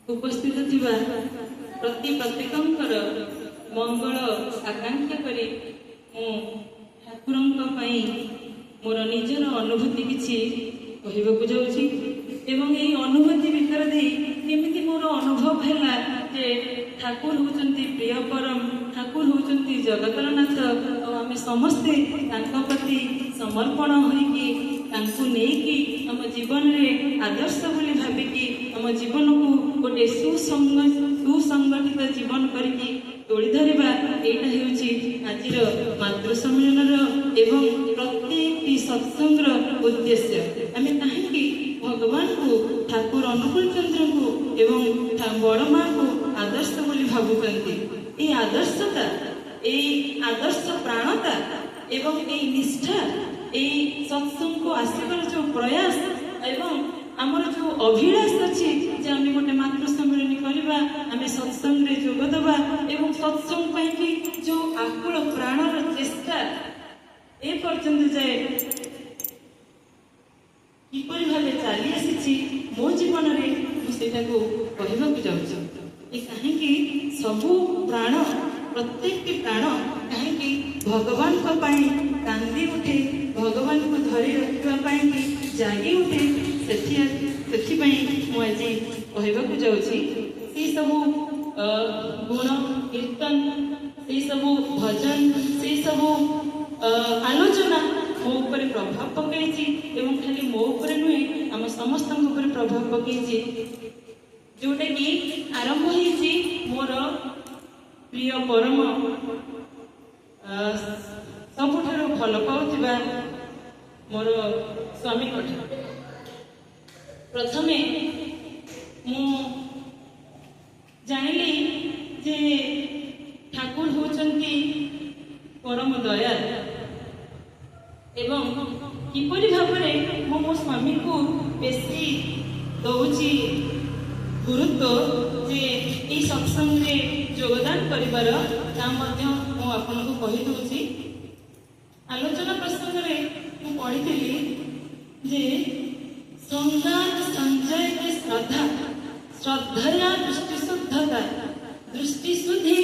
उपस्थित थिबा प्रत्येकंकर मंगल आकांक्षा करी ठाकुरंक पई मोर निजर अनुभूति किछि कहबाकू जाउछि एवं एई अनुभूति भितर दे केमिति मोर अनुभव हैला जे ठाकुर होचंती प्रिय परम ठाकुर होचंती जगतरनाथ और आमे समस्ते तांका प्रति समर्पण होइकी तांकु नेकी आम जीवन रे आदर्श बोली भाबिकी आम जीवन को गोटे सुसंगठित जीवन करिकी तोड़ी धरिबा एटा हेउची आजिर मातृ सम्मेलन एवं प्रत्येक सत्संगर उद्देश्य आमे काहेकि भगवान को ठाकुर अनुकूल चंद्र को एवं बड़ माँ को आदर्श बोली भावुचंती ए आदर्शता ए आदर्श प्राणता एवं ए निष्ठा ए सत्संग को आसिबार जो प्रयास एवं आमर जो अभिलाष अच्छी जे आम गोटे मातृ सम्मेलन करवा आम सत्संग रे जोग देवा एवं सत्संग पाई जो आकुल प्राणर चेष्टा ए पर्यंत जाए किपरि भावे चली आसी मो जीवन में मुझे कहवाक जाऊँ कहीं सबू प्राण प्रत्येक प्राण कहीं भगवान को कांदी उठे भगवान को धरी रखापी जागी उठे से आज कहवाक जाऊँगी से सबू गुण कीर्तन से सबू भजन से सबू आलोचना मो ऊपर प्रभाव पकई एवं खाली मो ऊपर नुहे आम समस्त प्रभाव पकई जोटा कि आरंभ होती मोर प्रिय परम सबुठ भल पाउथिबा मोर स्वामी प्रथमे मु जानिली जे ठाकुर होचंती परम दयाल एवं किपरि भावरे मो स्वामी को बेसी दौची गुरुत्व जे ई सत्संग रे योगदान करिबार ता मध्य मु आपनको कहि दउची आलोचना प्रसंग रे मु पढितली जे संगात संजय के श्रद्धया दृष्टि शुद्धता दृष्टि शुद्धि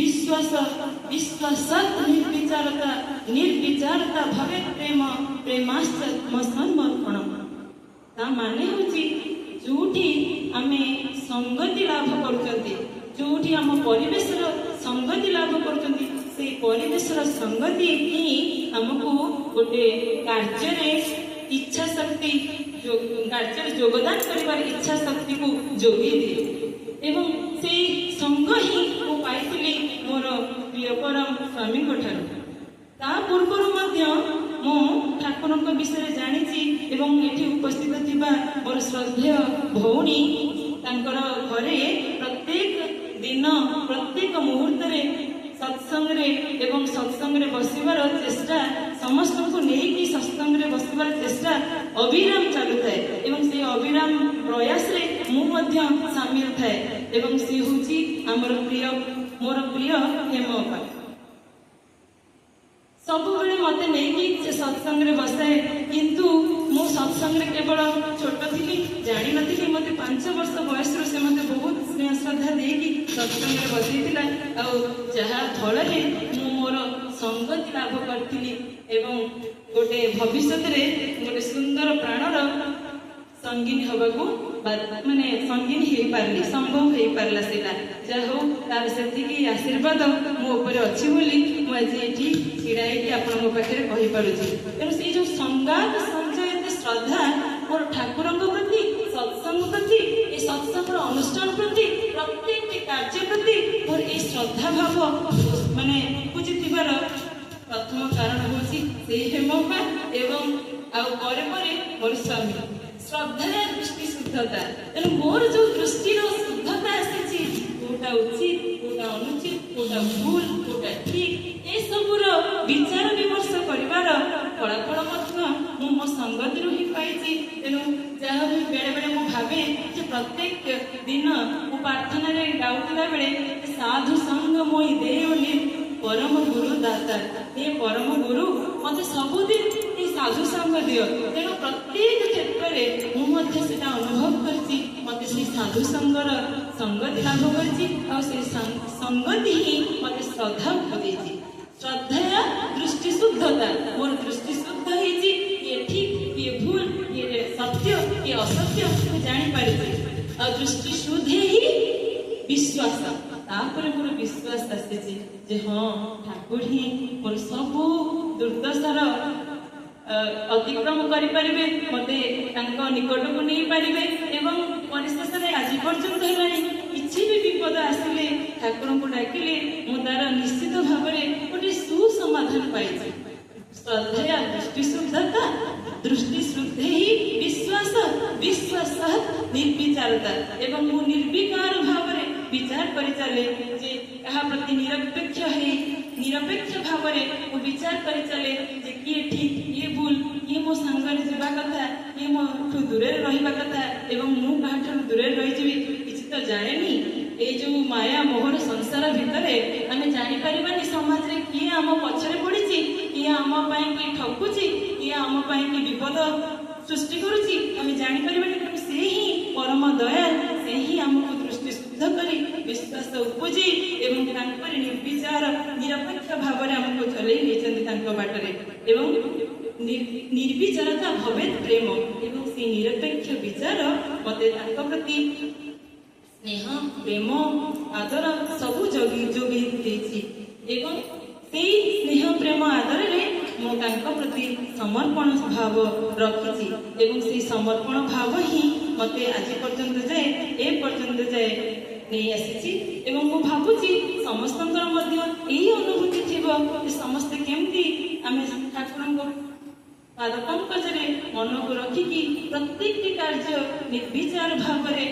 विश्वास विश्वासत निर्विचारता भवे प्रेम प्रेमास्मर्पण ता माने होची जोठी आमे संगति लाभ करचंती जोठी आम परिवेशर संगति लाभ करचंती से परिवेशर संगति ही हमको गोटे कार्य रे इच्छा शक्ति कार्य योगदान करिबार इच्छा शक्ति को जोगी दिए एवं से संग ही को पाइथिली मोर प्रिय परम स्वामी ठारू ता पूर्व मु ठाकुर विषय जानी एवं ये उपस्थित थिबा मोर श्रद्धेय भौणी तांकर घरे प्रत्येक दिन प्रत्येक मुहूर्त रे सत्संग रे एवं सत्संग रे बसिबार चेष्टा समस्त को नेकी सत्संग रे बसिबार चेष्टा अविराम चालू थाए एवं से अविराम प्रयास रे मु मध्य शामिल थाए एवं से होची हमर प्रिय मोर प्रिय हेमपा सब बेले मत नहीं सत्संग रे बसाए किंतु मु सत्संग रे केवल छोट थी जानी नी मत 5 वर्ष बयस से मत बहुत स्नेह श्रद्धा देकी सत्संग रे बसईला जहा फल मु मोर संगति लाभ करी एवं गोटे भविष्य गोटे सुंदर प्राणर संगीन हवाको माने संगीन हो पारली संभव हो पारला सेटा जहा हो तार से आशीर्वाद मो ऊपर अच्छी बोली मुझे ये छिड़ाई आपण पाखे कही पारुची तेणु से जो संगात संजय श्रद्धा मोर ठाकुर प्रति सत्संग प्रति ये सत्संग अनुष्ठान प्रति प्रत्येक कार्य प्रति मोर ये श्रद्धा भाव माने पूजिबार प्रथम कारण होची से हेमपा एवं आउ परे परे मोर स्वामी श्रद्धा दृष्टि शुद्धता तेणु मोर जो दृष्टि शुद्धता आसी कोटा उचित कोटा अनुचित कोटा भूल कोटा ठीक ए सबुर विचार विमर्श करिवार फलाफल मो संगति ही पाई तेणु जहाँ भी बेले बेले मु भावे जे प्रत्येक दिन मु प्रार्थना रे गाउतिला बेले साधु संग मोई देओली परम गुरु दाता ये परम गुरु मत सबुदिन साधु संग दियो तेणु प्रत्येक क्षेत्र ଭିତରେ ମୁଁ ମଧ୍ୟ ସେଟା ଅନୁଭବ କରିଛି। ମୋତେ ସେଇ ସାଧୁ ସଙ୍ଗର ସଙ୍ଗତି ଲାଭ କରିଛି ଆଉ ସେଇ ସଙ୍ଗତି ହିଁ ମୋତେ ଶ୍ରଦ୍ଧା ଉପଦେଇଛି। ଶ୍ରଦ୍ଧା ଦୃଷ୍ଟି ଶୁଦ୍ଧତା, ମୋର ଦୃଷ୍ଟି ଶୁଦ୍ଧ ହେଇଛି, କିଏ ଠିକ୍ କିଏ ଭୁଲ, କିଏ ସତ୍ୟ କିଏ ଅସତ୍ୟ ମୁଁ ଜାଣିପାରିଛି। ଆଉ ଦୃଷ୍ଟି ଶୁଦ୍ଧ ହିଁ ବିଶ୍ୱାସ, ତାପରେ ମୋର ବିଶ୍ୱାସ ଆସିଛି ଯେ ହଁ ଠାକୁର ହିଁ ମୋର ସବୁ ଦୁର୍ଦ୍ଦଶାର ଅତିକ୍ରମ କରିପାରିବେ, ମୋତେ ତାଙ୍କ ନିକଟକୁ ନେଇପାରିବେ ଏବଂ ପରିଶେଷରେ ଆଜି ପର୍ଯ୍ୟନ୍ତ ହେଲାଣି କିଛି ବି ବିପଦ ଆସିଲେ ଠାକୁରଙ୍କୁ ଡାକିଲେ ମୁଁ ତାର ନିଶ୍ଚିତ ଭାବରେ ଗୋଟେ ସୁସମାଧାନ ପାଇଛି। ଶ୍ରଦ୍ଧା ଦୃଷ୍ଟି ଶୁଦ୍ଧତା, ଦୃଷ୍ଟି ଶୁଦ୍ଧି ହିଁ ବିଶ୍ୱାସ, ବିଶ୍ୱାସ ନିର୍ବିଚାରତା ଏବଂ ମୁଁ ନିର୍ବିକାର ଭାବରେ ବିଚାର କରି ଚାଲେ ଯେ କାହା ପ୍ରତି ନିରପେକ୍ଷ ଭାବରେ ମୁଁ ବିଚାର କରି ଚାଲେ ଯେ କିଏ ଠିକ୍ କିଏ ଭୁଲ, କିଏ ମୋ ସାଙ୍ଗରେ ଯିବା କଥା, କିଏ ମୋଠୁ ଦୂରରେ ରହିବା କଥା ଏବଂ ମୁଁ କାହାଠାରୁ ଦୂରରେ ରହିଯିବି କିଛି ତ ଜାଣେନି। ଏଇ ଯୋଉ ମାୟା ମୋହର ସଂସାର ଭିତରେ ଆମେ ଜାଣିପାରିବାନି ସମାଜରେ କିଏ ଆମ ପଛରେ ପଡ଼ିଛି, କିଏ ଆମ ପାଇଁ କି ଠକୁଛି, କିଏ ଆମ ପାଇଁ କି ବିପଦ ସୃଷ୍ଟି କରୁଛି, ଆମେ ଜାଣିପାରିବାନି। କିନ୍ତୁ ସେ ହିଁ ପରମ ଦୟାଳ, ସେ ହିଁ ଆମକୁ ଦୃଷ୍ଟି ଶୁଦ୍ଧ କରି ବିଶ୍ୱାସ ଉପଜେଇ ଏବଂ ତାଙ୍କରି ନିର୍ବିଚାର ନିରପେକ୍ଷ ଭାବରେ ଆମକୁ ଚଲେଇ ନେଇଛନ୍ତି ତାଙ୍କ ବାଟରେ। ଏବଂ ନିର୍ବିଚାରତା ଭବେ ପ୍ରେମ ଏବଂ ସେ ନିରପେକ୍ଷ ବିଚାର ମୋତେ ତାଙ୍କ ପ୍ରତି ସ୍ନେହ ପ୍ରେମ ଆଦର ସବୁ ଯୋଗେଇ ଦେଇଛି ଏବଂ ସେଇ ସ୍ନେହ ପ୍ରେମ ଆଦରରେ ମୁଁ ତାଙ୍କ ପ୍ରତି ସମର୍ପଣ ଭାବ ରଖିଛି ଏବଂ ସେଇ ସମର୍ପଣ ଭାବ ହିଁ ମୋତେ ଆଜି ପର୍ଯ୍ୟନ୍ତ ଯାଏ ଏ ପର୍ଯ୍ୟନ୍ତ ଯାଏ ନେଇ ଆସିଛି। ଏବଂ ମୁଁ ଭାବୁଛି ସମସ୍ତଙ୍କର ମଧ୍ୟ ଏଇ ଅନୁଭୂତି ଥିବ ଯେ ସମସ୍ତେ କେମିତି ଆମେ ଠାକୁରଙ୍କ ପାଦ ପଙ୍କଜରେ ମନକୁ ରଖିକି ପ୍ରତ୍ୟେକଟି କାର୍ଯ୍ୟ ନିର୍ବିଚାର ଭାବରେ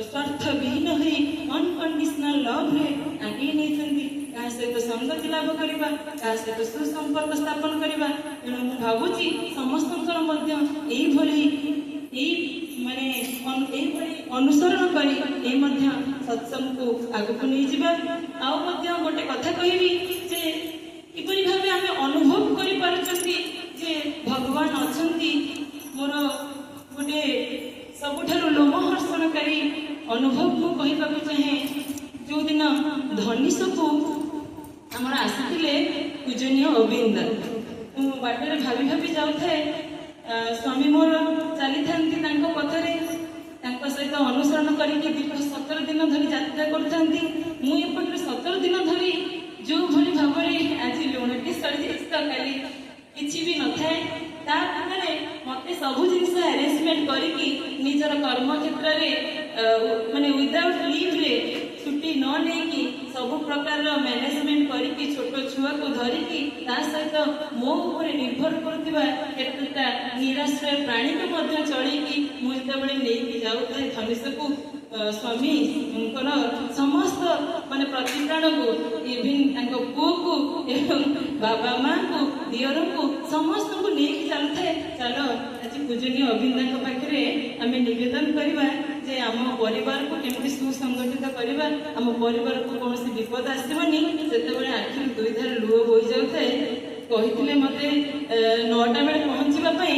ସ୍ୱାର୍ଥବିହୀନ ହୋଇ ଅନକଣ୍ଡିସନାଲ ଲଭରେ ଆଗେଇ ନେଇଛନ୍ତି। କାହା ସହିତ ସଙ୍ଗତି ଲାଭ କରିବା, କାହା ସହିତ ସୁସମ୍ପର୍କ ସ୍ଥାପନ କରିବା। ତେଣୁ ମୁଁ ଭାବୁଛି ସମସ୍ତଙ୍କର ମଧ୍ୟ ଏଇଭଳି ଅନୁସରଣ କରି ଏ ମଧ୍ୟ ସତ୍ସଙ୍ଗକୁ ଆଗକୁ ନେଇଯିବା। ଆଉ ମଧ୍ୟ ଗୋଟେ କଥା କହିବି ଯେ କିପରି ଭାବେ ଆମେ ଅନୁଭବ କରିପାରୁଛନ୍ତି ଯେ ଭଗବାନ ଅଛନ୍ତି। ମୋର ଗୋଟେ ସବୁଠାରୁ ଲୋମହର୍ଷଣକାରୀ ଅନୁଭବ ମୁଁ କହିବାକୁ ଚାହେଁ। ଯେଉଁଦିନ ଧନିଷକୁ ଆମର ଆସିଥିଲେ ପୂଜନୀୟ ଅବିନ୍ଦା, ମୁଁ ବାଟରେ ଭାବି ଭାବି ଯାଉଥାଏ, ସ୍ୱାମୀ ମୋର ଚାଲିଥାନ୍ତି ତାଙ୍କ ପଥରେ, ତାଙ୍କ ସହିତ ଅନୁସରଣ କରିକି ଦୀର୍ଘ 17 ଦିନ ଧରି ଯାତ୍ରା କରୁଥାନ୍ତି। ମୁଁ ଏପଟରେ 17 ଦିନ ଧରି ଯେଉଁଭଳି ଭାବରେ ଆଜି ଲୁଣଟି ସରିଯାଇଛି ତ କାଲି କିଛି ବି ନଥାଏ, ତା ଭିତରେ ମୋତେ ସବୁ ଜିନିଷ ଆରେଞ୍ଜମେଣ୍ଟ କରିକି ନିଜର କର୍ମକ୍ଷେତ୍ରରେ ୱିଦାଉଟ୍ ଲିଭ୍ରେ ଛୁଟି ନ ନେଇକି ସବୁ ପ୍ରକାରର ମ୍ୟାନେଜମେଣ୍ଟ କରିକି ଛୋଟ ଛୁଆକୁ ଧରିକି ତା ସହିତ ମୋ ଉପରେ ନିର୍ଭର କରୁଥିବା କେତେଟା ନିରାଶ୍ରୟ ପ୍ରାଣୀକୁ ମଧ୍ୟ ଚଳେଇକି ମୁଁ ଯେତେବେଳେ ନେଇକି ଯାଉଥାଏ ଧନିଷକୁ ସ୍ୱାମୀଙ୍କର ସମସ୍ତ ପ୍ରତିପ୍ରାଣକୁ, ଇଭିନ୍ ତାଙ୍କ ପୁଅକୁ ଏବଂ ବାବା ମାଙ୍କୁ ଦିଅରଙ୍କୁ ସମସ୍ତଙ୍କୁ ନେଇକି ଚାଲୁଥାଏ। ଚାଲ ଆଜି ପୂଜନୀୟ ଅବିନ୍ଦାଙ୍କ ପାଖରେ ଆମେ ନିବେଦନ କରିବା ଯେ ଆମ ପରିବାରକୁ କେମିତି ସୁସଂଗଠିତ କରିବା, ଆମ ପରିବାରକୁ କୌଣସି ବିପଦ ଆସିବନି। ସେତେବେଳେ ଆଖିରୁ ଦୁଇ ଧାର ଲୁହ ବୋହି ଯାଉଥାଏ। କହିଥିଲେ ମୋତେ 9ଟା ବେଳେ ପହଞ୍ଚିବା ପାଇଁ,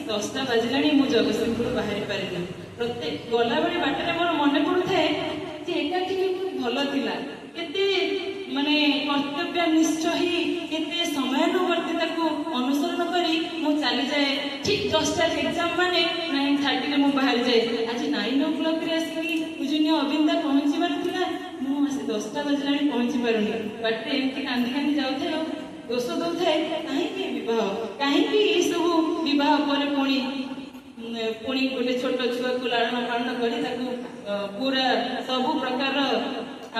10ଟା ବାଜିଲାଣି, ମୁଁ ଜଗତସିଂହପୁର ବାହାରି ପାରିନି। ପ୍ରତ୍ୟେକ ଗଲାବେଳେ ବାଟରେ ମୋର ମନେ ପଡୁଥାଏ ଯେ ଏକାଠି ଭଲ ଥିଲା, କେତେ କର୍ତ୍ତବ୍ୟନିଷ୍ଠ ହେଇ କେତେ ସମୟାନୁବର୍ତ୍ତିତାକୁ ଅନୁସରଣ କରି ମୁଁ ଚାଲିଯାଏ। ଠିକ୍ 10ଟାରେ ଏକ୍ଜାମ 9:30ରେ ମୁଁ ବାହାରିଯାଏ। ଆଜି 9 o'clockରେ ଆସିକି ପୂଜନୀୟ ଅବିନ୍ଦା ପହଞ୍ଚିବାର ଥିଲା, ମୁଁ ଆସି 10ଟା ବାଜିଲାଣି ପହଞ୍ଚି ପାରୁନି। ବାଟରେ ଏମିତି କାନ୍ଦି କାନ୍ଦି ଯାଉଥାଏ ଆଉ ଦୋଷ ଦଉଥାଏ, କାହିଁକି ବିବାହ, କାହିଁକି ଏସବୁ ବିବାହ ପରେ ପୁଣି ଗୋଟେ ଛୋଟ ଛୁଆକୁ ଲାଳନ ପାଳନ କରି ତାକୁ ପୁରା ସବୁ ପ୍ରକାରର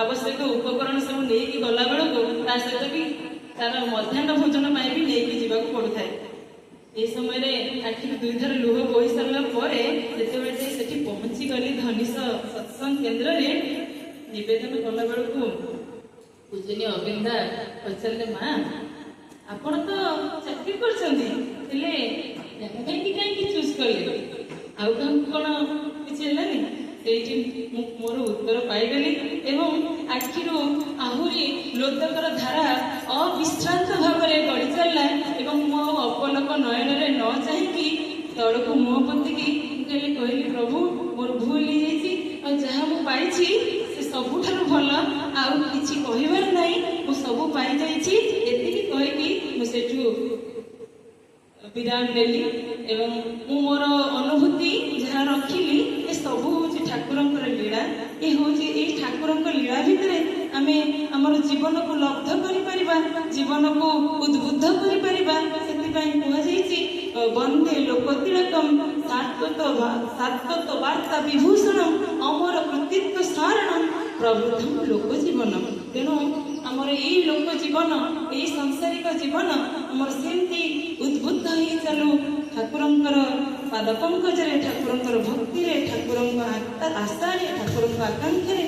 ଆବଶ୍ୟକ ଉପକରଣ ସବୁ ନେଇକି ଗଲା ବେଳକୁ ତା ସହିତ ବି ତାର ମଧ୍ୟାହ୍ନ ଭୋଜନ ପାଇଁ ବି ନେଇକି ଯିବାକୁ ପଡୁଥାଏ। এই ସମୟରେ ଆଖିରୁ ଦୁଇ ଥର ଲୁହ ବୋହି ସାରିଲା ପରେ ଯେତେବେଳେ ଯାଇ ସେଠି ପହଞ୍ଚିଗଲି ଧନିଷ ସତ୍ସଙ୍ଗ କେନ୍ଦ୍ରରେ, ନିବେଦନ କଲା ବେଳକୁ ପୂଜନୀୟ ଅବିନ୍ଦା ପଚାରିଲେ, ମା ଆପଣ ତ ଚାକିରି କରିଛନ୍ତି, ହେଲେ କାହିଁକି ଚୁଜ୍ କଲେ, ଆଉ କାହାକୁ କ'ଣ କିଛି ହେଲାନି? ସେଇଠି ମୁଁ ମୋର ଉତ୍ତର ପାଇଗଲି ଏବଂ ଆଖିରୁ ଆହୁରି ଲୋତକର ଧାରା ଅବିଶ୍ରାନ୍ତ ଭାବରେ ଗଡ଼ି ଚାଲିଲା ଏବଂ ମୁଁ ଅପଲକ ନୟନରେ ନ ଚାହିଁକି ତଳକୁ ମୁହଁ ପୋତିକି ପାଇଛି ସେ ସବୁଠାରୁ ଭଲ, ଆଉ କିଛି କହିବାର ନାହିଁ। ମୁଁ ସବୁ ପାଇଯାଇଛି, ଏତିକି କହିକି ମୁଁ ସେଠୁ ବିରାମ ନେଲି। ଏବଂ ମୁଁ ମୋର ଅନୁଭୂତି ଯାହା ରଖିଲି, ଏ ସବୁ ହେଉଛି ଠାକୁରଙ୍କର ଲୀଳା। ଏ ହେଉଛି ଏଇ ଠାକୁରଙ୍କ ଲୀଳା ଭିତରେ ଆମେ ଆମର ଜୀବନକୁ ଲବ୍ଧ କରିପାରିବା, ଜୀବନକୁ ଉଦ୍ବୁଦ୍ଧ କରିପାରିବା। ସେଥିପାଇଁ କୁହାଯାଇଛି ବନ୍ଦେ ଲୋକତିଳକମ୍ ସାତ୍ୱତ ବାର୍ତ୍ତା ବିଭୂଷଣମ୍ ଅମର କୃତିତ୍ୱ ସାରଣମ୍ ପ୍ରବୃଦ୍ଧମ ଲୋକ ଜୀବନମ୍। ତେଣୁ ଆମର ଏଇ ଲୋକ ଜୀବନ, ଏଇ ସାଂସାରିକ ଜୀବନ ଆମର ସେମିତି ଉଦ୍ବୁଦ୍ଧ ହେଇ ଚାଲୁ ଠାକୁରଙ୍କର ପାଦ ପଙ୍କଜରେ, ଠାକୁରଙ୍କର ଭକ୍ତିରେ, ଠାକୁରଙ୍କ ଆଶାରେ, ଠାକୁରଙ୍କ ଆକାଂକ୍ଷାରେ।